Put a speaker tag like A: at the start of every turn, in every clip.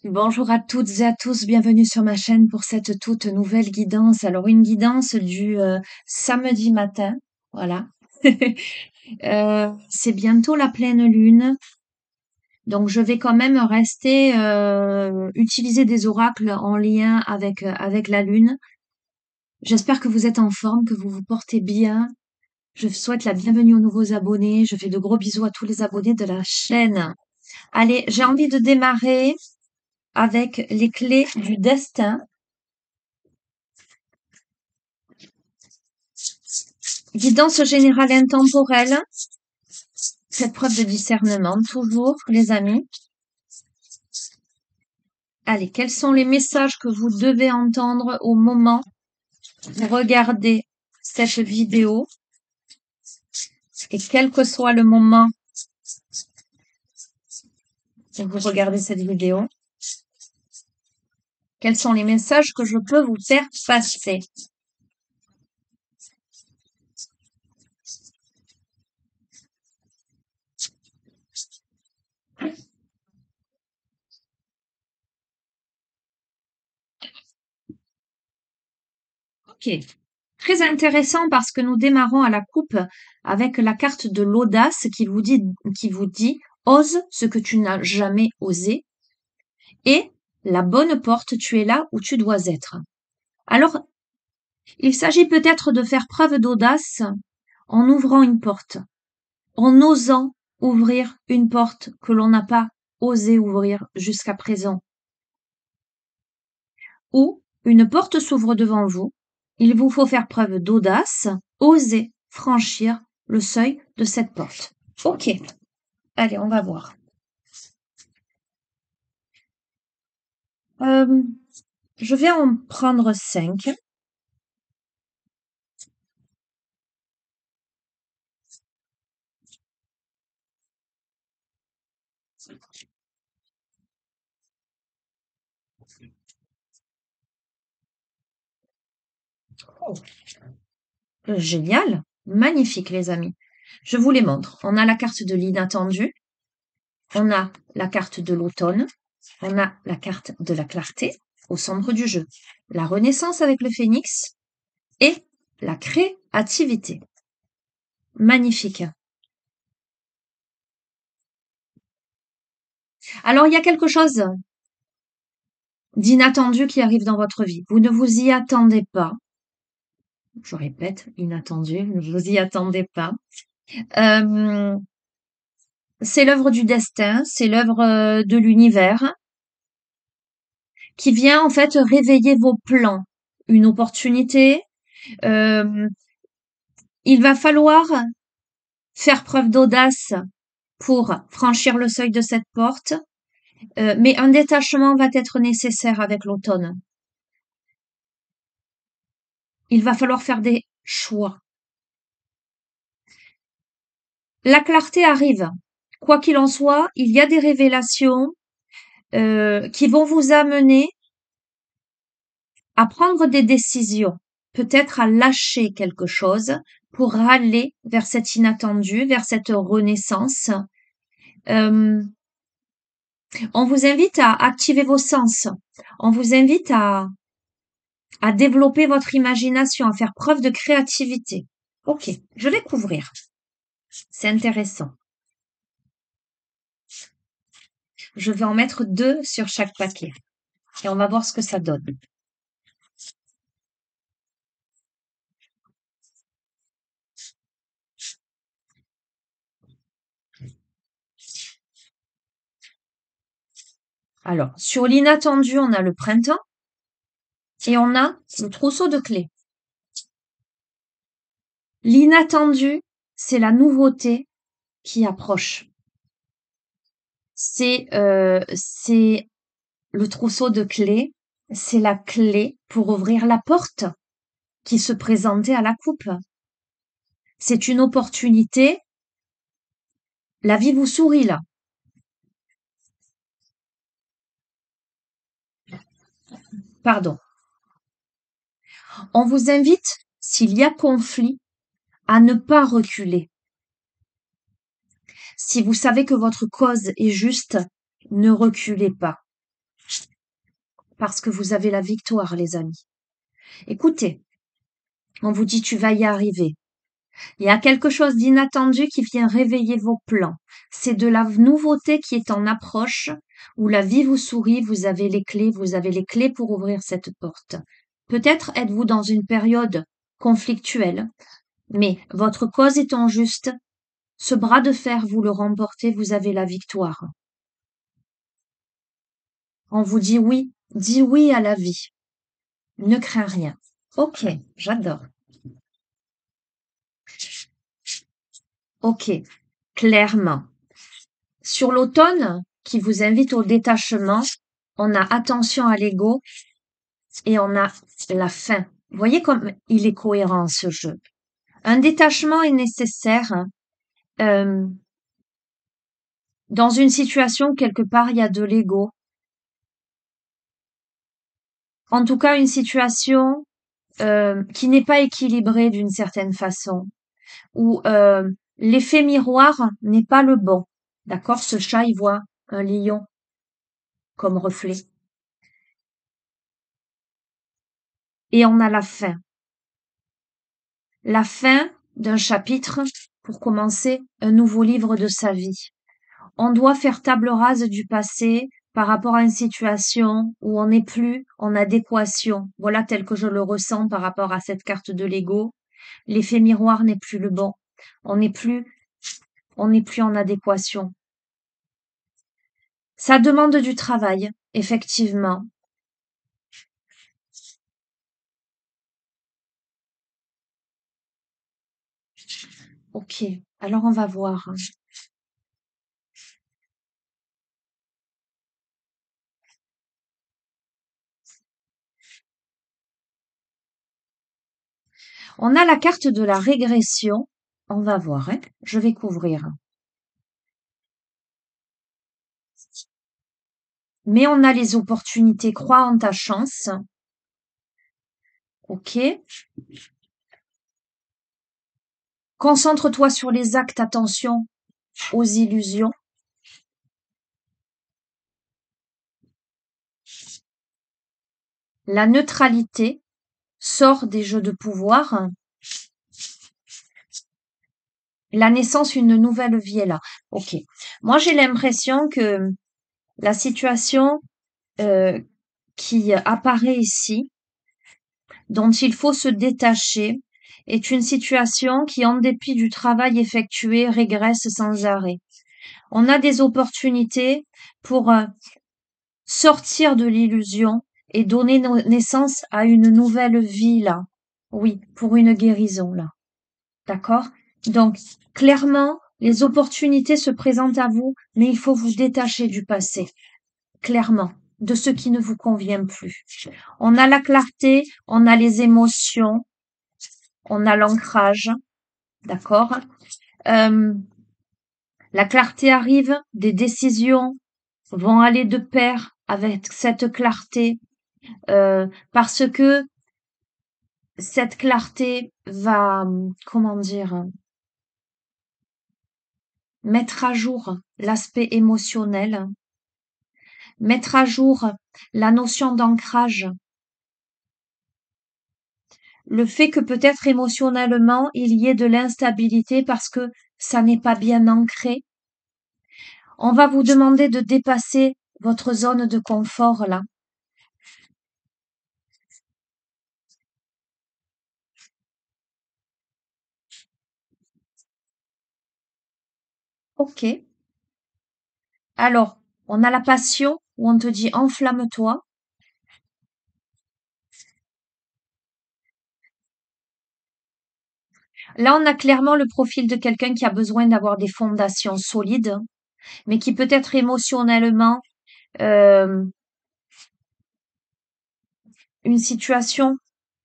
A: Bonjour à toutes et à tous, bienvenue sur ma chaîne pour cette toute nouvelle guidance. Alors une guidance du samedi matin, voilà. C'est bientôt la pleine lune, donc je vais quand même rester utiliser des oracles en lien avec la lune. J'espère que vous êtes en forme, que vous vous portez bien. Je souhaite la bienvenue aux nouveaux abonnés. Je fais de gros bisous à tous les abonnés de la chaîne. Allez, j'ai envie de démarrer avec les clés du destin. Guidance générale intemporelle. Cette preuve de discernement, toujours, les amis. Allez, quels sont les messages que vous devez entendre au moment où vous regardez cette vidéo? Et quel que soit le moment où vous regardez cette vidéo, quels sont les messages que je peux vous faire passer? Ok. Très intéressant parce que nous démarrons à la coupe avec la carte de l'audace qui vous dit ose ce que tu n'as jamais osé et la bonne porte, tu es là où tu dois être. Alors, il s'agit peut-être de faire preuve d'audace en ouvrant une porte, en osant ouvrir une porte que l'on n'a pas osé ouvrir jusqu'à présent. Ou une porte s'ouvre devant vous, il vous faut faire preuve d'audace, oser franchir le seuil de cette porte. Ok, allez, on va voir. Je vais en prendre 5. Oh, génial, magnifique les amis. Je vous les montre. On a la carte de l'inattendu, on a la carte de l'automne, on a la carte de la clarté au centre du jeu, la renaissance avec le phénix et la créativité. Magnifique. Alors, il y a quelque chose d'inattendu qui arrive dans votre vie. Vous ne vous y attendez pas. Je répète, inattendu, ne vous y attendez pas. Euh, c'est l'œuvre du destin, c'est l'œuvre de l'univers qui vient en fait réveiller vos plans. Une opportunité. Euh, il va falloir faire preuve d'audace pour franchir le seuil de cette porte, mais un détachement va être nécessaire avec l'automne. Il va falloir faire des choix. La clarté arrive. Quoi qu'il en soit, il y a des révélations qui vont vous amener à prendre des décisions, peut-être à lâcher quelque chose pour aller vers cet inattendu, vers cette renaissance. Euh, on vous invite à activer vos sens. On vous invite à développer votre imagination, à faire preuve de créativité. Ok, je vais couvrir. C'est intéressant. Je vais en mettre 2 sur chaque paquet et on va voir ce que ça donne. Alors, sur l'inattendu, on a le printemps et on a le trousseau de clés. L'inattendu, c'est la nouveauté qui approche. C'est le trousseau de clés, c'est la clé pour ouvrir la porte qui se présentait à la coupe. C'est une opportunité. La vie vous sourit là. Pardon. On vous invite, s'il y a conflit, à ne pas reculer. Si vous savez que votre cause est juste, ne reculez pas. parce que vous avez la victoire, les amis. Écoutez, on vous dit tu vas y arriver. Il y a quelque chose d'inattendu qui vient réveiller vos plans. C'est de la nouveauté qui est en approche, où la vie vous sourit, vous avez les clés pour ouvrir cette porte. Peut-être êtes-vous dans une période conflictuelle, mais votre cause étant juste, ce bras de fer, vous le remportez, vous avez la victoire. On vous dit oui, dis oui à la vie. Ne crains rien. Ok, j'adore. Ok, clairement. Sur l'automne, qui vous invite au détachement, on a attention à l'ego et on a la fin. Vous voyez comme il est cohérent ce jeu. Un détachement est nécessaire euh, dans une situation quelque part il y a de l'ego. En tout cas, une situation qui n'est pas équilibrée d'une certaine façon, où l'effet miroir n'est pas le bon. D'accord? Ce chat, il voit un lion comme reflet. Et on a la fin. La fin d'un chapitre pour commencer un nouveau livre de sa vie. On doit faire table rase du passé par rapport à une situation où on n'est plus en adéquation. Voilà tel que je le ressens par rapport à cette carte de l'ego. L'effet miroir n'est plus le bon. On n'est plus en adéquation. Ça demande du travail, effectivement. Ok, alors on va voir. On a la carte de la régression. On va voir, hein. Je vais couvrir. Mais on a les opportunités. Crois en ta chance. Ok. Concentre-toi sur les actes. Attention aux illusions. La neutralité sort des jeux de pouvoir. La naissance, une nouvelle vie est là. Ok. Moi, j'ai l'impression que la situation qui apparaît ici, dont il faut se détacher, est une situation qui, en dépit du travail effectué, régresse sans arrêt. On a des opportunités pour sortir de l'illusion et donner naissance à une nouvelle vie là. Oui, pour une guérison là. D'accord? Donc, clairement, les opportunités se présentent à vous, mais il faut vous détacher du passé. Clairement, de ce qui ne vous convient plus. On a la clarté, on a les émotions, on a l'ancrage. D'accord? Euh, la clarté arrive, des décisions vont aller de pair avec cette clarté, parce que cette clarté va, comment dire, mettre à jour l'aspect émotionnel, mettre à jour la notion d'ancrage, le fait que peut-être émotionnellement il y ait de l'instabilité parce que ça n'est pas bien ancré. On va vous demander de dépasser votre zone de confort là. Ok. Alors, on a la passion où on te dit enflamme-toi. Là, on a clairement le profil de quelqu'un qui a besoin d'avoir des fondations solides, mais qui peut-être émotionnellement, euh, une situation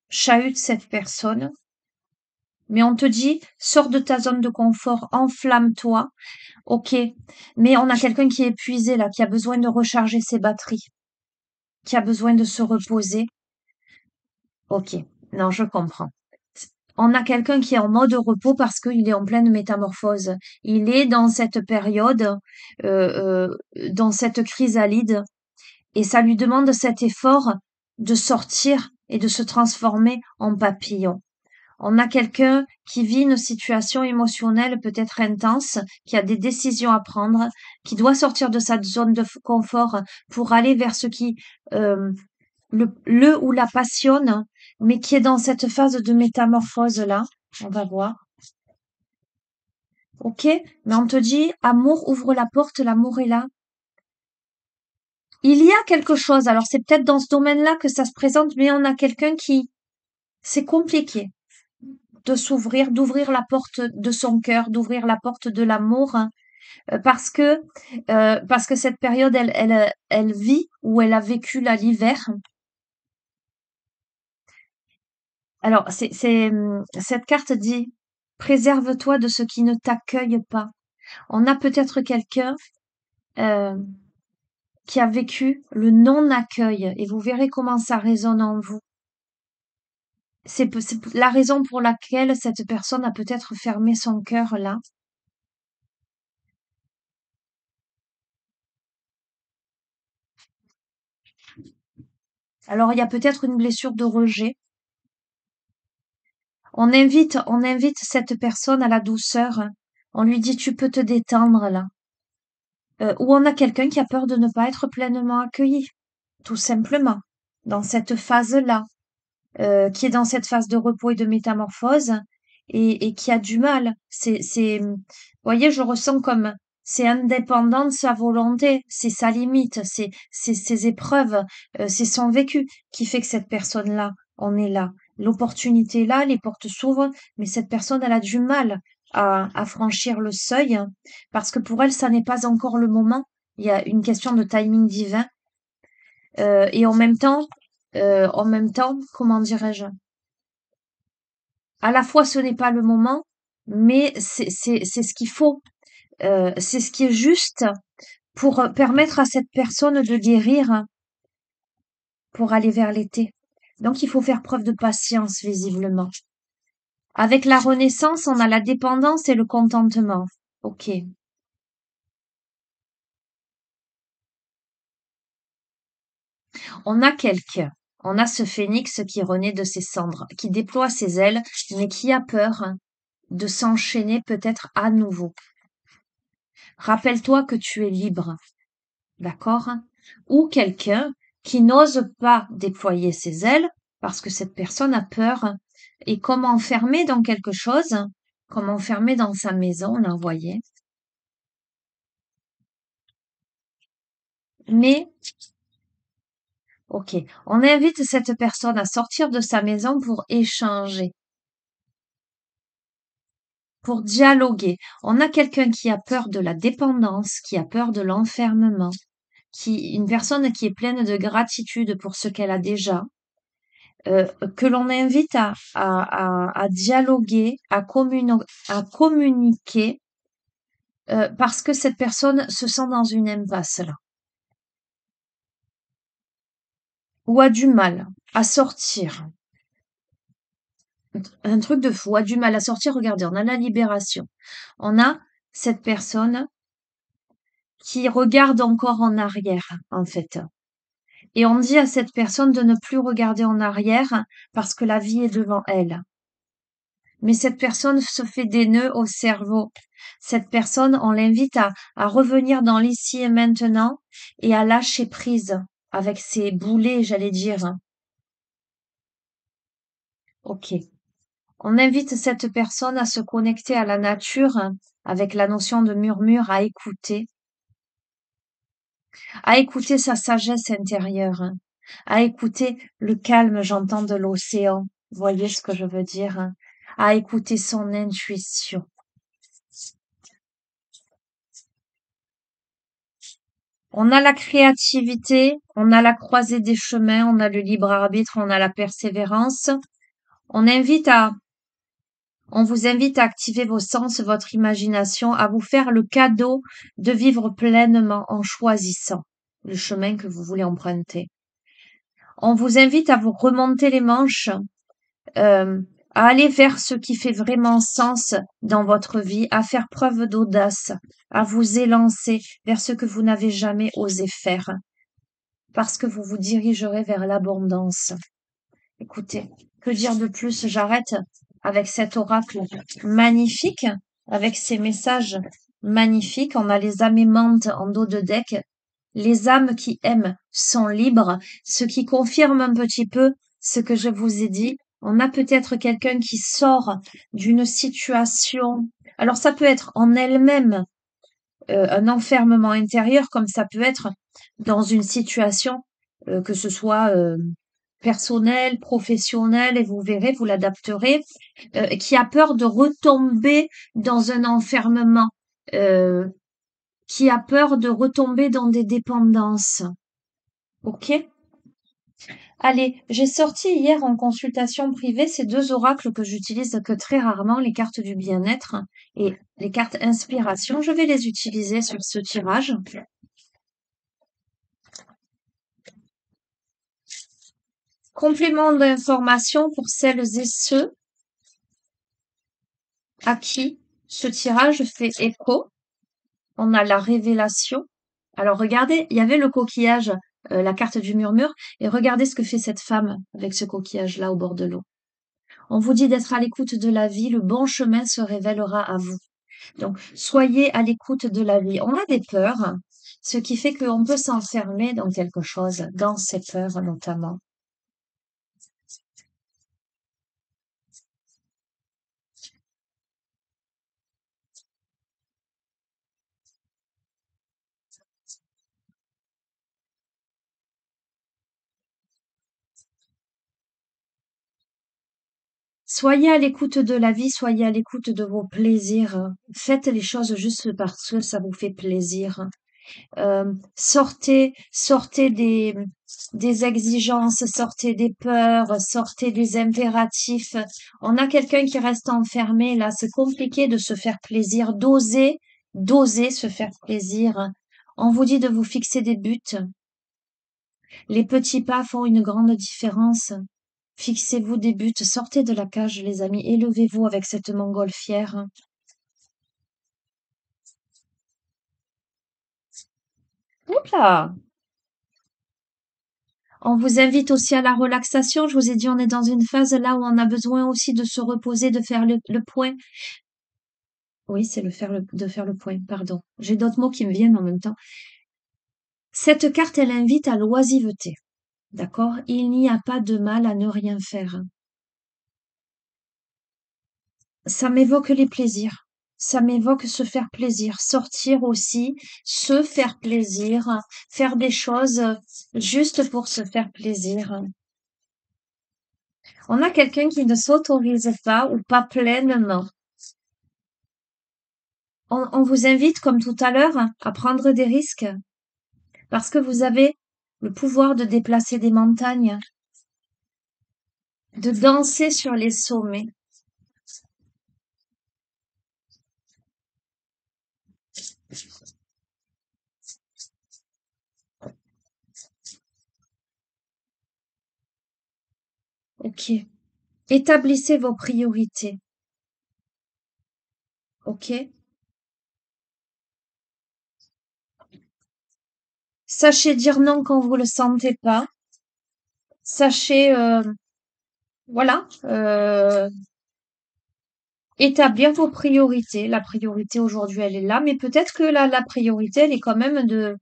A: chahute cette personne. Mais on te dit, sors de ta zone de confort, enflamme-toi. Ok. Mais on a quelqu'un qui est épuisé là, qui a besoin de recharger ses batteries, qui a besoin de se reposer. Ok. Non, je comprends. On a quelqu'un qui est en mode repos parce qu'il est en pleine métamorphose. Il est dans cette période, dans cette chrysalide, Et ça lui demande cet effort de sortir et de se transformer en papillon. On a quelqu'un qui vit une situation émotionnelle peut-être intense, qui a des décisions à prendre, qui doit sortir de sa zone de confort pour aller vers ce qui le ou la passionne, mais qui est dans cette phase de métamorphose-là. On va voir. Ok? Mais on te dit, amour, ouvre la porte, l'amour est là. Il y a quelque chose, alors c'est peut-être dans ce domaine-là que ça se présente, mais on a quelqu'un qui, c'est compliqué de s'ouvrir, d'ouvrir la porte de son cœur, d'ouvrir la porte de l'amour, hein, parce que cette période, elle vit ou elle a vécu là l'hiver. Alors, cette carte dit, préserve-toi de ce qui ne t'accueille pas. On a peut-être quelqu'un euh, qui a vécu le non-accueil et vous verrez comment ça résonne en vous. C'est la raison pour laquelle cette personne a peut-être fermé son cœur là. Alors, il y a peut-être une blessure de rejet. On invite cette personne à la douceur. On lui dit, tu peux te détendre là. Ou on a quelqu'un qui a peur de ne pas être pleinement accueilli, tout simplement, dans cette phase-là, qui est dans cette phase de repos et de métamorphose et qui a du mal. Vous voyez, je ressens comme c'est indépendant de sa volonté, c'est sa limite, c'est ses épreuves, c'est son vécu qui fait que cette personne-là en est là. L'opportunité est là, les portes s'ouvrent, mais cette personne, elle a du mal à franchir le seuil parce que pour elle, ça n'est pas encore le moment. Il y a une question de timing divin. Et en même temps, comment dirais-je? À la fois, ce n'est pas le moment, mais c'est ce qu'il faut. C'est ce qui est juste pour permettre à cette personne de guérir pour aller vers l'été. Donc, il faut faire preuve de patience, visiblement. Avec la renaissance, on a la dépendance et le contentement. Ok. On a quelqu'un. On a ce phénix qui renaît de ses cendres, qui déploie ses ailes, mais qui a peur de s'enchaîner peut-être à nouveau. Rappelle-toi que tu es libre, d'accord? Ou quelqu'un qui n'ose pas déployer ses ailes parce que cette personne a peur et comme enfermé dans quelque chose, comme enfermé dans sa maison, là, vous voyez. Mais, ok, on invite cette personne à sortir de sa maison pour échanger, pour dialoguer. On a quelqu'un qui a peur de la dépendance, qui a peur de l'enfermement, une personne qui est pleine de gratitude pour ce qu'elle a déjà, que l'on invite à dialoguer, à communiquer, parce que cette personne se sent dans une impasse là, ou a du mal à sortir. Un truc de fou, a du mal à sortir. Regardez, on a la libération. On a cette personne qui regarde encore en arrière, en fait. Et on dit à cette personne de ne plus regarder en arrière parce que la vie est devant elle. Mais cette personne se fait des nœuds au cerveau. Cette personne, on l'invite à revenir dans l'ici et maintenant et à lâcher prise avec ses boulets, j'allais dire. Ok. On invite cette personne à se connecter à la nature avec la notion de murmure, à écouter sa sagesse intérieure, à écouter le calme, j'entends, de l'océan. Vous voyez ce que je veux dire? À écouter son intuition. On a la créativité, on a la croisée des chemins, on a le libre arbitre, on a la persévérance. On invite à, on vous invite à activer vos sens, votre imagination, à vous faire le cadeau de vivre pleinement en choisissant le chemin que vous voulez emprunter. On vous invite à vous remonter les manches, euh, à aller vers ce qui fait vraiment sens dans votre vie, à faire preuve d'audace, à vous élancer vers ce que vous n'avez jamais osé faire. parce que vous vous dirigerez vers l'abondance. Écoutez, que dire de plus? J'arrête avec cet oracle magnifique, avec ces messages magnifiques. On a les âmes aimantes en dos de deck. Les âmes qui aiment sont libres, ce qui confirme un petit peu ce que je vous ai dit. On a peut-être quelqu'un qui sort d'une situation. Alors ça peut être en elle-même un enfermement intérieur, comme ça peut être dans une situation, que ce soit personnelle, professionnelle, et vous verrez, vous l'adapterez, qui a peur de retomber dans un enfermement, euh, qui a peur de retomber dans des dépendances. Ok? Allez, j'ai sorti hier en consultation privée ces deux oracles que j'utilise que très rarement, les cartes du bien-être et les cartes inspiration. Je vais les utiliser sur ce tirage. Complément d'information pour celles et ceux à qui ce tirage fait écho. On a la révélation. Alors regardez, il y avait le coquillage, la carte du murmure, et regardez ce que fait cette femme avec ce coquillage-là au bord de l'eau. On vous dit d'être à l'écoute de la vie, le bon chemin se révélera à vous. Donc, soyez à l'écoute de la vie. On a des peurs, ce qui fait qu'on peut s'enfermer dans quelque chose, dans ces peurs notamment. Soyez à l'écoute de la vie, soyez à l'écoute de vos plaisirs. Faites les choses juste parce que ça vous fait plaisir. Sortez des exigences, sortez des peurs, sortez des impératifs. On a quelqu'un qui reste enfermé là, c'est compliqué de se faire plaisir, d'oser se faire plaisir. On vous dit de vous fixer des buts. Les petits pas font une grande différence. Fixez-vous des buts, sortez de la cage, les amis, élevez-vous avec cette montgolfière. Oula! On vous invite aussi à la relaxation. Je vous ai dit, on est dans une phase là où on a besoin aussi de se reposer, de faire le point. Oui, c'est de faire le point, pardon. J'ai d'autres mots qui me viennent en même temps. Cette carte, elle invite à l'oisiveté. D'accord? Il n'y a pas de mal à ne rien faire. Ça m'évoque les plaisirs. Ça m'évoque se faire plaisir, sortir aussi, se faire plaisir, faire des choses juste pour se faire plaisir. On a quelqu'un qui ne s'autorise pas ou pas pleinement. On vous invite, comme tout à l'heure, à prendre des risques parce que vous avez le pouvoir de déplacer des montagnes, de danser sur les sommets. Ok. Établissez vos priorités. Ok. Sachez dire non quand vous le sentez pas. Sachez, voilà, établir vos priorités. La priorité aujourd'hui, elle est là, mais peut-être que la priorité, elle est quand même de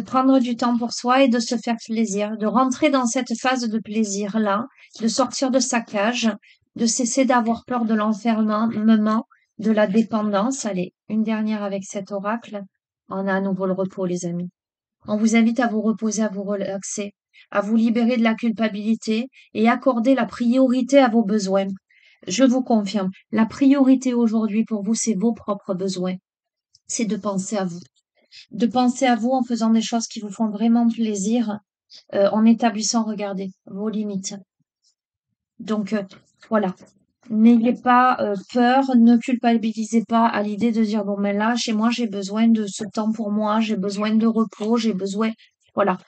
A: prendre du temps pour soi et de se faire plaisir, de rentrer dans cette phase de plaisir-là, de sortir de sa cage, de cesser d'avoir peur de l'enfermement, de la dépendance. Allez, une dernière avec cet oracle. On a à nouveau le repos, les amis. On vous invite à vous reposer, à vous relaxer, à vous libérer de la culpabilité et accorder la priorité à vos besoins. Je vous confirme, la priorité aujourd'hui pour vous, c'est vos propres besoins. C'est de penser à vous. De penser à vous en faisant des choses qui vous font vraiment plaisir, en établissant, regardez, vos limites. Donc, voilà. N'ayez pas peur, ne culpabilisez pas à l'idée de dire, bon, mais là, chez moi, j'ai besoin de ce temps pour moi, j'ai besoin de repos, j'ai besoin, voilà,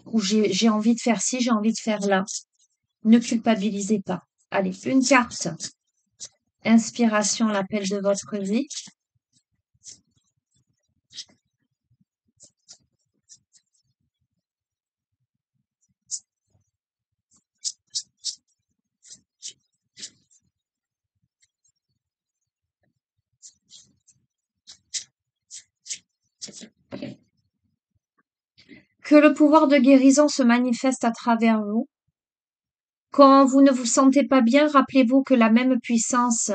A: ou j'ai envie de faire ci, j'ai envie de faire là. Ne culpabilisez pas. Allez, une carte. Inspiration, l'appel de votre vie. Que le pouvoir de guérison se manifeste à travers vous. Quand vous ne vous sentez pas bien, rappelez-vous que la même puissance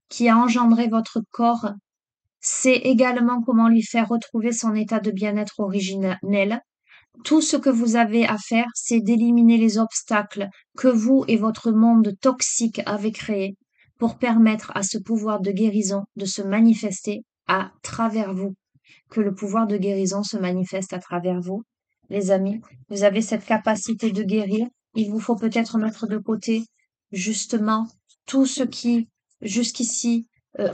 A: qui a engendré votre corps sait également comment lui faire retrouver son état de bien-être originel. Tout ce que vous avez à faire, c'est d'éliminer les obstacles que vous et votre monde toxique avez créés pour permettre à ce pouvoir de guérison de se manifester à travers vous. Que le pouvoir de guérison se manifeste à travers vous. Les amis, vous avez cette capacité de guérir. Il vous faut peut-être mettre de côté justement tout ce qui jusqu'ici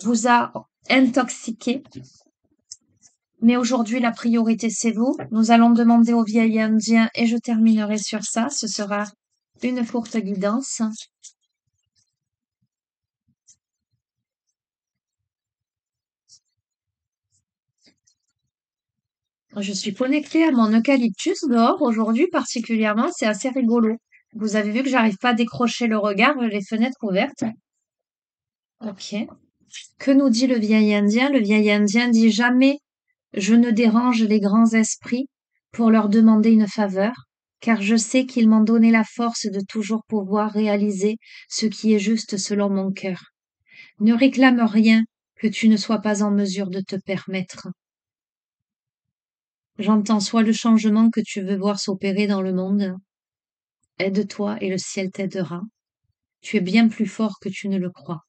A: vous a intoxiqué. Mais aujourd'hui, la priorité, c'est vous. Nous allons demander au vieil indien et je terminerai sur ça. Ce sera une courte guidance. Je suis connectée à mon eucalyptus dehors aujourd'hui particulièrement. C'est assez rigolo. Vous avez vu que j'arrive pas à décrocher le regard, les fenêtres ouvertes. Ok. Que nous dit le vieil indien? Le vieil indien dit jamais je ne dérange les grands esprits pour leur demander une faveur, car je sais qu'ils m'ont donné la force de toujours pouvoir réaliser ce qui est juste selon mon cœur. Ne réclame rien que tu ne sois pas en mesure de te permettre. J'entends soit le changement que tu veux voir s'opérer dans le monde. Aide-toi et le ciel t'aidera. Tu es bien plus fort que tu ne le crois.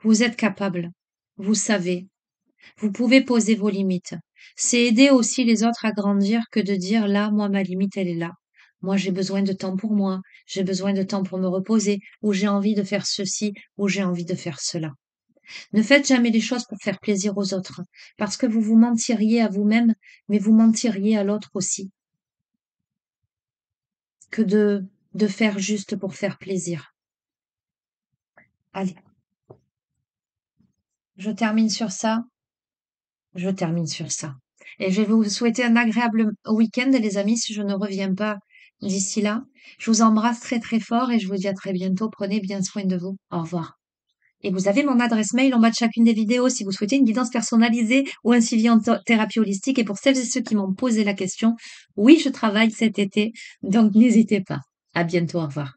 A: Vous êtes capable. Vous savez. Vous pouvez poser vos limites. C'est aider aussi les autres à grandir que de dire là, moi, ma limite, elle est là. Moi, j'ai besoin de temps pour moi. J'ai besoin de temps pour me reposer. Ou j'ai envie de faire ceci. Ou j'ai envie de faire cela. Ne faites jamais les choses pour faire plaisir aux autres. Parce que vous vous mentiriez à vous-même, mais vous mentiriez à l'autre aussi. Que de faire juste pour faire plaisir. Allez. Je termine sur ça. Je termine sur ça. Et je vais vous souhaiter un agréable week-end, les amis, si je ne reviens pas d'ici là. Je vous embrasse très très fort et je vous dis à très bientôt. Prenez bien soin de vous. Au revoir. Et vous avez mon adresse mail en bas de chacune des vidéos si vous souhaitez une guidance personnalisée ou un suivi en thérapie holistique. Et pour celles et ceux qui m'ont posé la question, oui, je travaille cet été, donc n'hésitez pas. À bientôt. Au revoir.